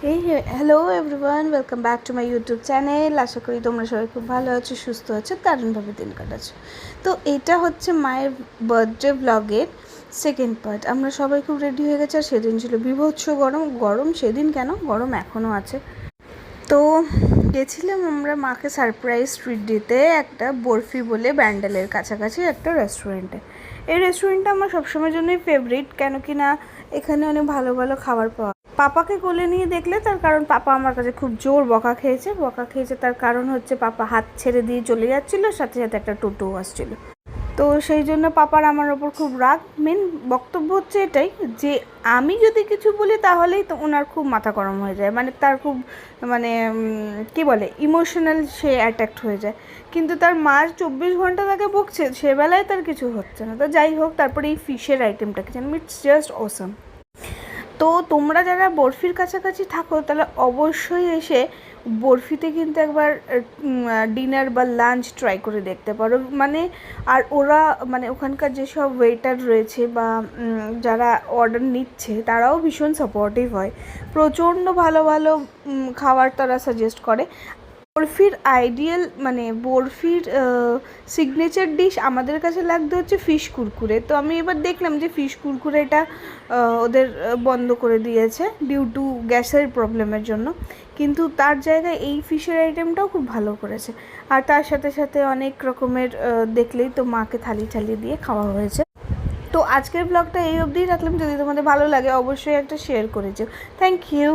এই hello everyone, welcome back to my YouTube channel. আশা করি তোমরা সবাই খুব ভালো আছো, সুস্থ আছো, দারুণভাবে দিন কাটাচ্ছো। তো এটা হচ্ছে মায়ের বার্থডে ব্লগের সেকেন্ড পার্ট। আমরা সবাই খুব রেডি হয়ে গেছে। আর সেদিন ছিল বীভৎস গরম। গরম সেদিন কেন, গরম এখনও আছে। তো গেছিলাম আমরা মাকে সারপ্রাইজ ট্রিট দিতে একটা বরফি বলে ব্যান্ডেলের কাছাকাছি একটা রেস্টুরেন্টে। এই রেস্টুরেন্টটা আমার সবসময়ের জন্যই ফেভারিট, কেন কি না এখানে অনেক ভালো ভালো খাবার পাওয়া। পাপাকে কোলে নিয়ে দেখলে, তার কারণ পাপা আমার কাছে খুব জোর বকা খেয়েছে। তার কারণ হচ্ছে পাপা হাত ছেড়ে দিয়ে চলে যাচ্ছিলো, সাথে সাথে একটা টোটোও আসছিলো। তো সেই জন্য পাপার আমার ওপর খুব রাগ। মেন বক্তব্য হচ্ছে এটাই যে আমি যদি কিছু বলি তাহলেই তো ওনার খুব মাথা গরম হয়ে যায়, মানে তার খুব মানে কী বলে ইমোশনাল, সে অ্যাট্যাক্ট হয়ে যায়। কিন্তু তার মার 24 ঘন্টা তাকে বকছে, সেবেলায় তার কিছু হচ্ছে না। তো যাই হোক, তারপরে এই ফিশের আইটেমটা কি জানো, ইটস জাস্ট অসাম। তো তোমরা যারা বরফির কাছাকাছি থাকো তাহলে অবশ্যই এসে বরফিতে কিন্তু একবার ডিনার বা লাঞ্চ ট্রাই করে দেখতে পারো। মানে আর ওরা মানে ওখানকার যেসব ওয়েটার রয়েছে বা যারা অর্ডার নিচ্ছে তারাও ভীষণ সাপোর্টিভ হয়। প্রচণ্ড ভালো ভালো খাবার তারা সাজেস্ট করে। বরফির আইডিয়াল মানে বরফির সিগনেচার ডিশ আমাদের কাছে লাগতো হচ্ছে ফিশ কুরকুরে। তো আমি এবার দেখলাম যে ফিশ কুরকুরেটা ওদের বন্ধ করে দিয়েছে ডিউ টু গ্যাসের প্রবলেমের জন্য। কিন্তু তার জায়গায় এই ফিশের আইটেমটাও খুব ভালো করেছে। আর তার সাথে সাথে অনেক রকমের দেখলেই তো মাকে থালি থালি দিয়ে খাওয়া হয়েছে। তো আজকের ব্লগটা এই অবধিই রাখলাম। যদি তোমাদের ভালো লাগে অবশ্যই একটা শেয়ার করে যেও। Thank you.